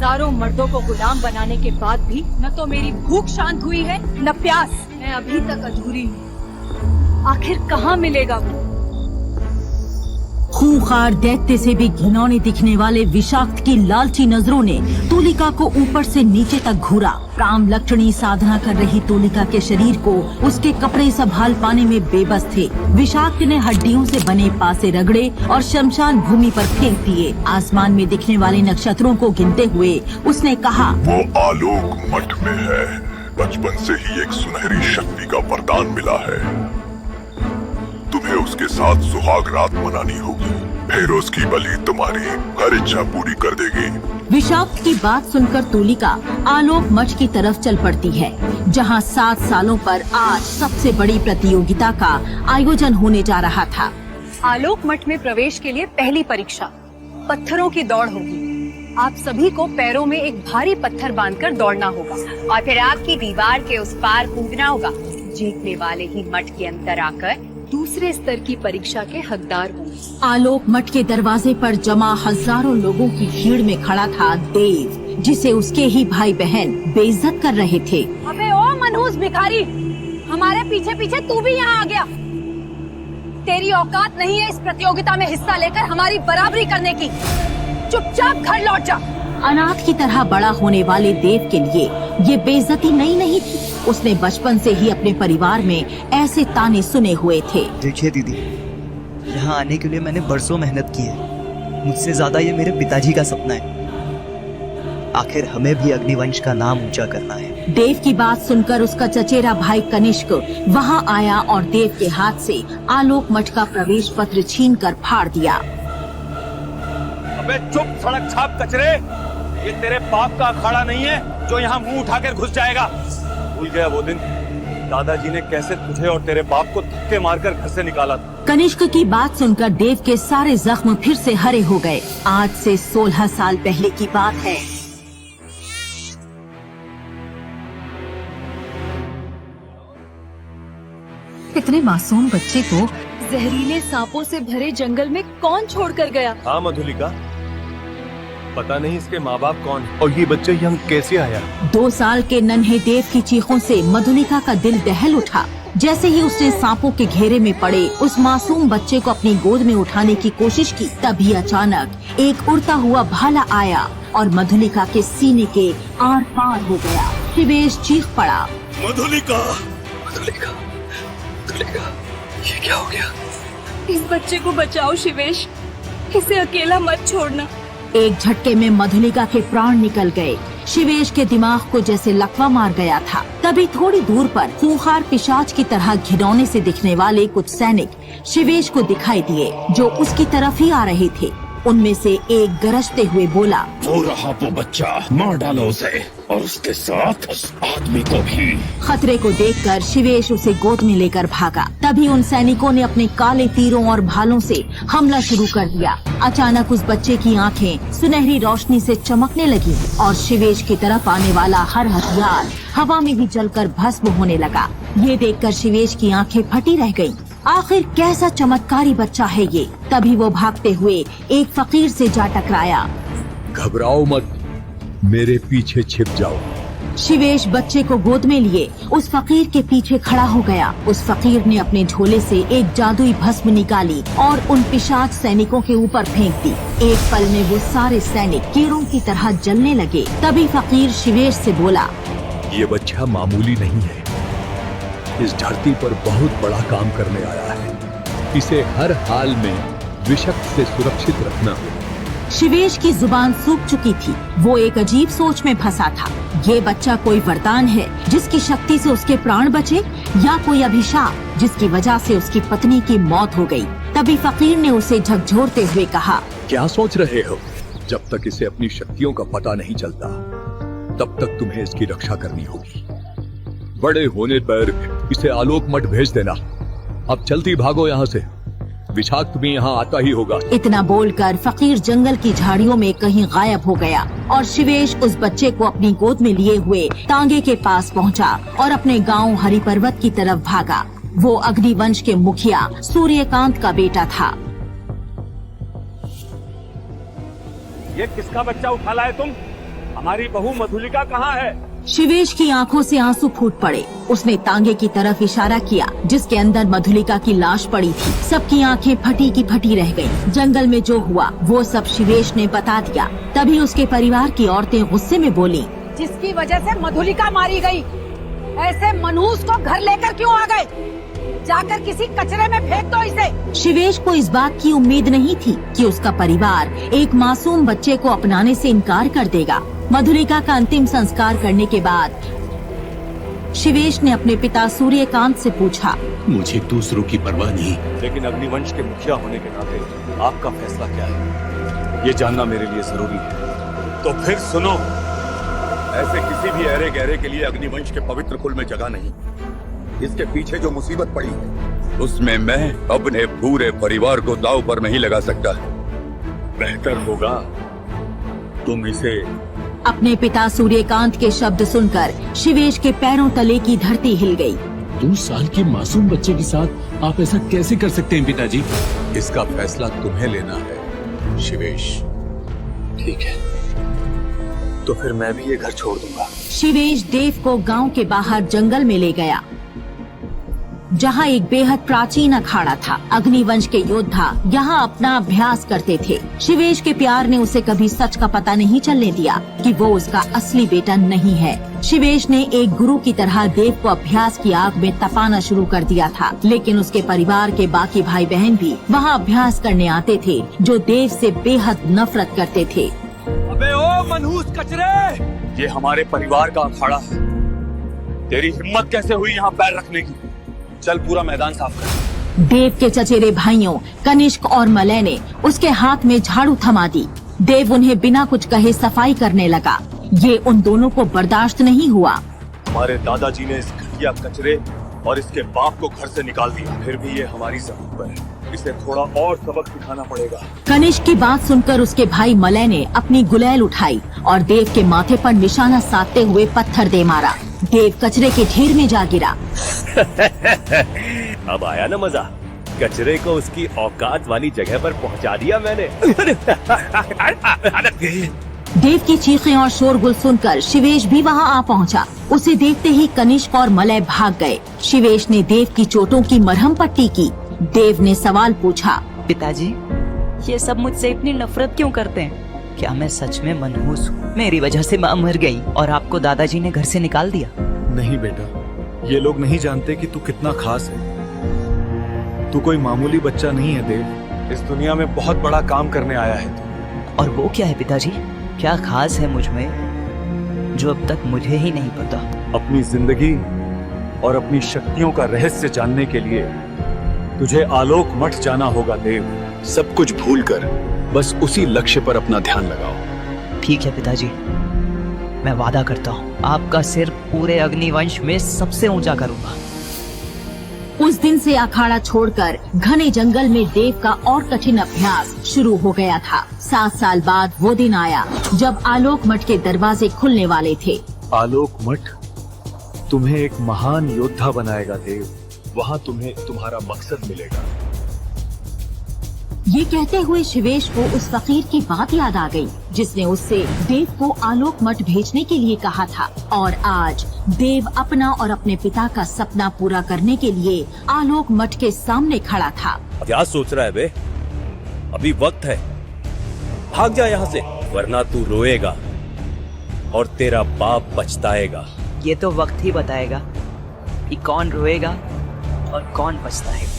हजारों मर्दों को गुलाम बनाने के बाद भी न तो मेरी भूख शांत हुई है न प्यास। मैं अभी तक अधूरी हूँ। आखिर कहाँ मिलेगा वो? खूंखार दैत्य से भी घिनौने दिखने वाले विषाक्त की लालची नजरों ने तुलिका को ऊपर से नीचे तक घूरा। काम लक्षणी साधना कर रही तुलिका के शरीर को उसके कपड़े संभाल पाने में बेबस थे। विषाक्त ने हड्डियों से बने पासे रगड़े और शमशान भूमि पर फेंक दिए। आसमान में दिखने वाले नक्षत्रों को गिनते हुए उसने कहा, वो आलोक मठ में है। बचपन से ही एक सुनहरी शक्ति का वरदान मिला है। तुम्हें उसके साथ सुहाग रात मनानी होगी, फिर उसकी बलि तुम्हारी हर इच्छा पूरी कर देगी। विषाक्त की बात सुनकर तुलिका आलोक मठ की तरफ चल पड़ती है, जहां 7 सालों पर आज सबसे बड़ी प्रतियोगिता का आयोजन होने जा रहा था। आलोक मठ में प्रवेश के लिए पहली परीक्षा पत्थरों की दौड़ होगी। आप सभी को पैरों में एक भारी पत्थर बांधकर दौड़ना होगा और फिर आपकी दीवार के उस पार कूदना होगा। जीतने वाले ही मठ के अंदर आकर दूसरे स्तर की परीक्षा के हकदार होंगे। आलोक मठ के दरवाजे पर जमा हजारों लोगों की भीड़ में खड़ा था देव, जिसे उसके ही भाई बहन बेइज्जत कर रहे थे। अबे ओ मनहूस भिखारी, हमारे पीछे पीछे तू भी यहाँ आ गया। तेरी औकात नहीं है इस प्रतियोगिता में हिस्सा लेकर हमारी बराबरी करने की। चुपचाप घर लौट जा। अनाथ की तरह बड़ा होने वाले देव के लिए ये बेइज्जती नई नहीं थी। उसने बचपन से ही अपने परिवार में ऐसे ताने सुने हुए थे। देखिए दीदी, यहाँ आने के लिए मैंने बरसों मेहनत की है। मुझसे ज्यादा ये मेरे पिताजी का सपना है। आखिर हमें भी अग्निवंश का नाम ऊंचा करना है। देव की बात सुनकर उसका चचेरा भाई कनिष्क वहाँ आया और देव के हाथ से आलोक मठ का प्रवेश पत्र छीनकर फाड़ दिया। अबे चुप सड़क छाप कचरे, ये तेरे बाप का अखाड़ा नहीं है जो यहाँ मुंह उठाकर घुस जाएगा। भूल गया वो दिन दादाजी ने कैसे तुझे और तेरे बाप को धक्के मारकर घर से निकाला था। कनिष्क की बात सुनकर देव के सारे जख्म फिर से हरे हो गए। आज से 16 साल पहले की बात है। इतने मासूम बच्चे को जहरीले सांपों से भरे जंगल में कौन छोड़कर गया? हाँ मधुलिका, पता नहीं इसके माँ बाप कौन है और ये बच्चा यहाँ कैसे आया। 2 साल के नन्हे देव की चीखों से मधुलिका का दिल दहल उठा। जैसे ही उसने सांपों के घेरे में पड़े उस मासूम बच्चे को अपनी गोद में उठाने की कोशिश की, तभी अचानक एक उड़ता हुआ भाला आया और मधुलिका के सीने के आर पार हो गया। शिवेश चीख पड़ा, मधुलिका, मधुलिका, मधुलिका, ये क्या हो गया? इस बच्चे को बचाओ शिवेश, इसे अकेला मत छोड़ना। एक झटके में मधुलिका के प्राण निकल गए। शिवेश के दिमाग को जैसे लकवा मार गया था। तभी थोड़ी दूर पर खूंखार पिशाच की तरह घिनौने से दिखने वाले कुछ सैनिक शिवेश को दिखाई दिए, जो उसकी तरफ ही आ रहे थे। उनमें से एक गरजते हुए बोला, वो रहा वो बच्चा, मार डालो उसे और उसके साथ उस आदमी को भी। खतरे को देखकर शिवेश उसे गोद में लेकर भागा। तभी उन सैनिकों ने अपने काले तीरों और भालों से हमला शुरू कर दिया। अचानक उस बच्चे की आंखें सुनहरी रोशनी से चमकने लगी और शिवेश की तरफ आने वाला हर हथियार हवा में ही जलकर भस्म होने लगा। ये देखकर शिवेश की आंखें फटी रह गईं। आखिर कैसा चमत्कारी बच्चा है ये। तभी वो भागते हुए एक फकीर से जा टकराया। घबराओ मत, मेरे पीछे छिप जाओ। शिवेश बच्चे को गोद में लिए उस फकीर के पीछे खड़ा हो गया। उस फकीर ने अपने झोले से एक जादुई भस्म निकाली और उन पिशाच सैनिकों के ऊपर फेंक दी। एक पल में वो सारे सैनिक कीड़ों की तरह जलने लगे। तभी फकीर शिवेश से बोला, ये बच्चा मामूली नहीं है, इस धरती पर बहुत बड़ा काम करने आया है। इसे हर हाल में विषक्त से सुरक्षित रखना होगा। शिवेश की जुबान सूख चुकी थी। वो एक अजीब सोच में फंसा था। ये बच्चा कोई वरदान है जिसकी शक्ति से उसके प्राण बचे, या कोई अभिशाप जिसकी वजह से उसकी पत्नी की मौत हो गई। तभी फकीर ने उसे झकझोरते हुए कहा, क्या सोच रहे हो? जब तक इसे अपनी शक्तियों का पता नहीं चलता, तब तक तुम्हें इसकी रक्षा करनी होगी। बड़े होने पर इसे आलोक मठ भेज देना। अब जल्दी भागो यहाँ से, विषाक्त भी यहाँ आता ही होगा। इतना बोलकर फकीर जंगल की झाड़ियों में कहीं गायब हो गया और शिवेश उस बच्चे को अपनी गोद में लिए हुए तांगे के पास पहुँचा और अपने गांव हरिपर्वत की तरफ भागा। वो अग्निवंश के मुखिया सूर्यकांत का बेटा था। ये किसका बच्चा उठा लाए तुम? हमारी बहू मधुलिका कहाँ है? शिवेश की आंखों से आंसू फूट पड़े। उसने तांगे की तरफ इशारा किया जिसके अंदर मधुलिका की लाश पड़ी थी। सबकी आंखें फटी की फटी रह गईं। जंगल में जो हुआ वो सब शिवेश ने बता दिया। तभी उसके परिवार की औरतें गुस्से में बोली, जिसकी वजह से मधुलिका मारी गई, ऐसे मनहूस को घर लेकर क्यों आ गए? जाकर किसी कचरे में फेंक दो इसे। शिवेश को इस बात की उम्मीद नहीं थी कि उसका परिवार एक मासूम बच्चे को अपनाने से इनकार कर देगा। मधुलिका का अंतिम संस्कार करने के बाद शिवेश ने अपने पिता सूर्यकांत से पूछा, मुझे दूसरों की परवाह नहीं। लेकिन अग्निवंश के मुखिया होने के नाते आपका फैसला क्या है, ये जानना मेरे लिए जरूरी है। तो फिर सुनो, ऐसे किसी भी अरे गहरे के लिए अग्निवंश के पवित्र कुल में जगह नहीं। इसके पीछे जो मुसीबत पड़ी है उसमें मैं अपने पूरे परिवार को दांव पर नहीं लगा सकता। बेहतर होगा तुम इसे। अपने पिता सूर्यकांत के शब्द सुनकर शिवेश के पैरों तले की धरती हिल गई। 2 साल के मासूम बच्चे के साथ आप ऐसा कैसे कर सकते हैं पिताजी? इसका फैसला तुम्हें लेना है शिवेश। ठीक है, तो फिर मैं भी ये घर छोड़ दूंगा। शिवेश देव को गांव के बाहर जंगल में ले गया जहां एक बेहद प्राचीन अखाड़ा था। अग्निवंश के योद्धा यहाँ अपना अभ्यास करते थे। शिवेश के प्यार ने उसे कभी सच का पता नहीं चलने दिया कि वो उसका असली बेटा नहीं है। शिवेश ने एक गुरु की तरह देव को अभ्यास की आग में तपाना शुरू कर दिया था, लेकिन उसके परिवार के बाकी भाई बहन भी वहाँ अभ्यास करने आते थे जो देव से बेहद नफरत करते थे। अबे ओ मनहूस कचरे, ये हमारे परिवार का अखाड़ा है। तेरी हिम्मत कैसे हुई यहाँ पैर रखने की? चल पूरा मैदान साफ कर। देव के चचेरे भाइयों कनिष्क और मलय ने उसके हाथ में झाड़ू थमा दी। देव उन्हें बिना कुछ कहे सफाई करने लगा। ये उन दोनों को बर्दाश्त नहीं हुआ। हमारे दादाजी ने इस घटिया कचरे और इसके बाप को घर से निकाल दिया, फिर भी ये हमारी जमीन पर है। इसे थोड़ा और सबक सिखाना पड़ेगा। कनिष्क की बात सुनकर उसके भाई मलय ने अपनी गुलेल उठाई और देव के माथे पर निशाना साधते हुए पत्थर दे मारा। देव कचरे के ढेर में जा गिरा। अब आया ना मजा, कचरे को उसकी औकात वाली जगह पर पहुंचा दिया मैंने। देव की चीखें और शोरगुल सुनकर शिवेश भी वहां आ पहुंचा। उसे देखते ही कनिष्क और मलय भाग गए। शिवेश ने देव की चोटों की मरहम पट्टी की। देव ने सवाल पूछा, पिताजी, ये सब मुझसे इतनी नफरत क्यों करते हैं? क्या मैं सच में मनहूस हूँ? मेरी वजह से माँ मर गई और आपको दादाजी ने घर से निकाल दिया। नहीं बेटा, ये लोग नहीं जानते कि तू कितना खास है। तू कोई मामूली बच्चा नहीं है देव, इस दुनिया में बहुत बड़ा काम करने आया है तू। और वो क्या है पिताजी? क्या खास है मुझ में जो अब तक मुझे ही नहीं पता? अपनी जिंदगी और अपनी शक्तियों का रहस्य जानने के लिए तुझे आलोक मठ जाना होगा देव। सब कुछ भूलकर बस उसी लक्ष्य पर अपना ध्यान लगाओ। ठीक है पिताजी, मैं वादा करता हूँ आपका सिर पूरे अग्निवंश में सबसे ऊंचा करूंगा। उस दिन से अखाड़ा छोड़कर घने जंगल में देव का और कठिन अभ्यास शुरू हो गया था। 7 साल बाद वो दिन आया जब आलोक मठ के दरवाजे खुलने वाले थे। आलोक मठ तुम्हें एक महान योद्धा बनाएगा देव। वहाँ तुम्हें तुम्हारा मकसद मिलेगा। ये कहते हुए शिवेश को उस फकीर की बात याद आ गई जिसने उससे देव को आलोक मठ भेजने के लिए कहा था। और आज देव अपना और अपने पिता का सपना पूरा करने के लिए आलोक मठ के सामने खड़ा था। क्या सोच रहा है बे? अभी वक्त है, भाग जा यहाँ से, वरना तू रोएगा और तेरा बाप पछताएगा। ये तो वक्त ही बताएगा कि कौन रोएगा और कौन पछताएगा।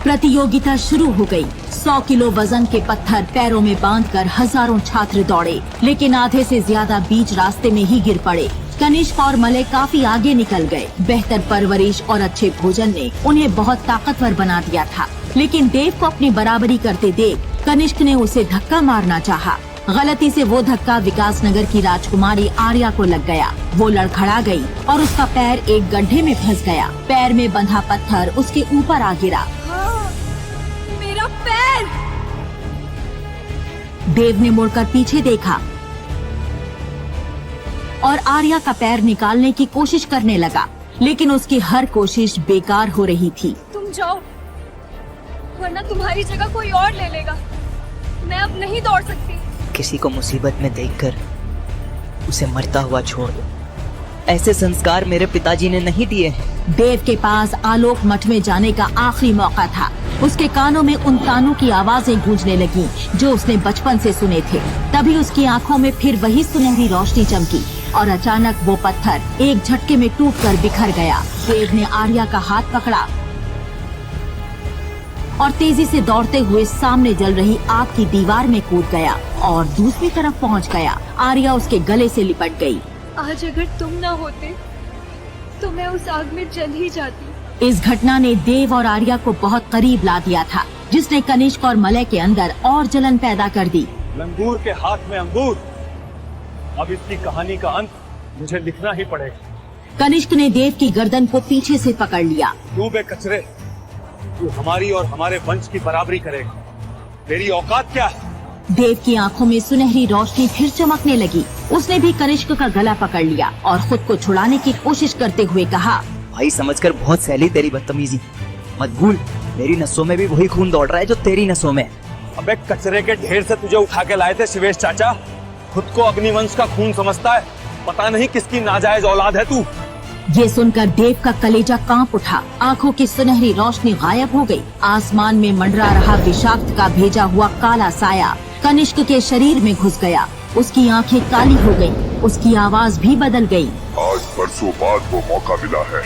प्रतियोगिता शुरू हो गई। 100 किलो वजन के पत्थर पैरों में बांधकर हजारों छात्र दौड़े, लेकिन आधे से ज्यादा बीच रास्ते में ही गिर पड़े। कनिष्क और मलय काफी आगे निकल गए। बेहतर परवरिश और अच्छे भोजन ने उन्हें बहुत ताकतवर बना दिया था, लेकिन देव को अपनी बराबरी करते देख कनिष्क ने उसे धक्का मारना चाहा। गलती से वो धक्का विकासनगर की राजकुमारी आर्या को लग गया। वो लड़खड़ा गई और उसका पैर एक गड्ढे में फंस गया। पैर में बंधा पत्थर उसके ऊपर आ गिरा। मेरा पैर! देव ने मुड़कर पीछे देखा और आर्या का पैर निकालने की कोशिश करने लगा, लेकिन उसकी हर कोशिश बेकार हो रही थी। तुम जाओ, वरना तुम्हारी जगह कोई और ले लेगा। मैं अब नहीं दौड़ सकती। किसी को मुसीबत में देखकर उसे मरता हुआ छोड़ दो। ऐसे संस्कार मेरे पिताजी ने नहीं दिए हैं। देव के पास आलोक मठ में जाने का आखिरी मौका था। उसके कानों में उन तानों की आवाजें गूंजने लगी जो उसने बचपन से सुने थे। तभी उसकी आंखों में फिर वही सुनहरी रोशनी चमकी और अचानक वो पत्थर एक झटके में टूटकर बिखर गया। देव ने आर्या का हाथ पकड़ा और तेजी से दौड़ते हुए सामने जल रही आग की दीवार में कूद गया और दूसरी तरफ पहुंच गया। आर्या उसके गले से लिपट गई। आज अगर तुम ना होते तो मैं उस आग में जल ही जाती। इस घटना ने देव और आर्या को बहुत करीब ला दिया था, जिसने कनिष्क और मलय के अंदर और जलन पैदा कर दी। लंगूर के हाथ में अंगूर। अब इसकी कहानी का अंत मुझे लिखना ही पड़ेगा। कनिष्क ने देव की गर्दन को पीछे से पकड़ लिया। तू बे कचरे, तू हमारी और हमारे वंश की बराबरी करेगा। तेरी औकात क्या है? देव की आंखों में सुनहरी रोशनी फिर चमकने लगी। उसने भी कनिष्क का गला पकड़ लिया और खुद को छुड़ाने की कोशिश करते हुए कहा, भाई समझकर बहुत सहली तेरी बदतमीजी। मत भूल, मेरी नसों में भी वही खून दौड़ रहा है जो तेरी नसों में है। अबे कचरे के ढेर से तुझे उठा के लाए थे शिवेश चाचा। खुद को अग्निवंश का खून समझता है। पता नहीं किसकी नाजायज औलाद है तू। ये सुनकर देव का कलेजा कांप उठा। आंखों की सुनहरी रोशनी गायब हो गई। आसमान में मंडरा रहा विषाक्त का भेजा हुआ काला साया कनिष्क के शरीर में घुस गया। उसकी आंखें काली हो गईं, उसकी आवाज भी बदल गई। आज बरसों बाद वो मौका मिला है।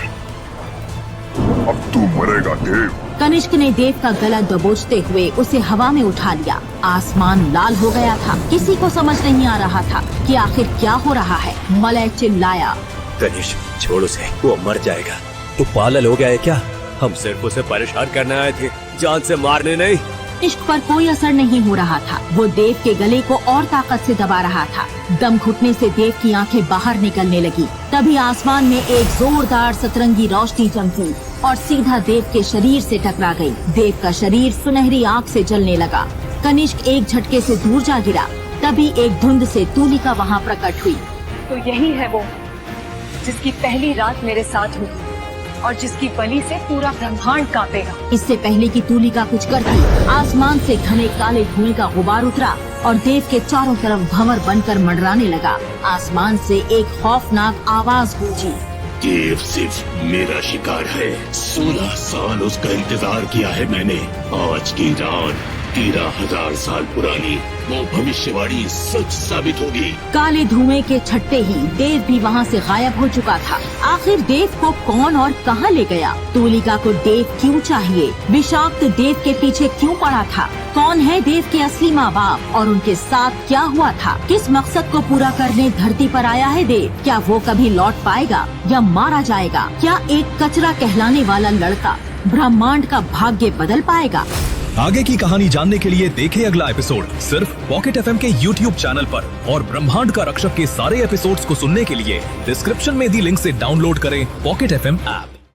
अब तू मरेगा देव। कनिष्क ने देव का गला दबोचते हुए उसे हवा में उठा लिया। आसमान लाल हो गया था। किसी को समझ नहीं आ रहा था कि आखिर क्या हो रहा है। मलय चिल्लाया, कनिष्क छोड़ उसे, वो मर जाएगा। तू पागल हो गया है क्या? हम सिर्फ उसे परेशान करने आए थे, जान से मारने नहीं। इश्क पर कोई असर नहीं हो रहा था। वो देव के गले को और ताकत से दबा रहा था। दम घुटने से देव की आंखें बाहर निकलने लगी। तभी आसमान में एक जोरदार सतरंगी रोशनी चमकी और सीधा देव के शरीर से टकरा गई। देव का शरीर सुनहरी आग से जलने लगा। कनिष्क एक झटके से दूर जा गिरा। तभी एक धुंध से तूलिका वहाँ प्रकट हुई। तो यही है वो जिसकी पहली रात मेरे साथ हुई और जिसकी बलि से पूरा ब्रह्मांड कांपेगा। इससे पहले कि तूलिका कुछ करती, आसमान से घने काले धुएं का गुबार उतरा और देव के चारों तरफ भंवर बनकर मंडराने लगा। आसमान से एक खौफनाक आवाज गूंजी, देव सिर्फ मेरा शिकार है। 16 साल उसका इंतजार किया है मैंने। आज की रात 13,000 साल पुरानी वो भविष्यवाणी सच साबित होगी। काले धुएं के छट्टे ही देव भी वहाँ से गायब हो चुका था। आखिर देव को कौन और कहाँ ले गया? तूलिका को देव क्यों चाहिए? विषाक्त देव के पीछे क्यों पड़ा था? कौन है देव के असली माँ बाप और उनके साथ क्या हुआ था? किस मकसद को पूरा करने धरती पर आया है देव? क्या वो कभी लौट पाएगा या मारा जाएगा? क्या एक कचरा कहलाने वाला लड़का ब्रह्मांड का भाग्य बदल पाएगा? आगे की कहानी जानने के लिए देखें अगला एपिसोड सिर्फ पॉकेट एफएम के YouTube चैनल पर। और ब्रह्मांड का रक्षक के सारे एपिसोड्स को सुनने के लिए डिस्क्रिप्शन में दी लिंक से डाउनलोड करें पॉकेट एफएम ऐप।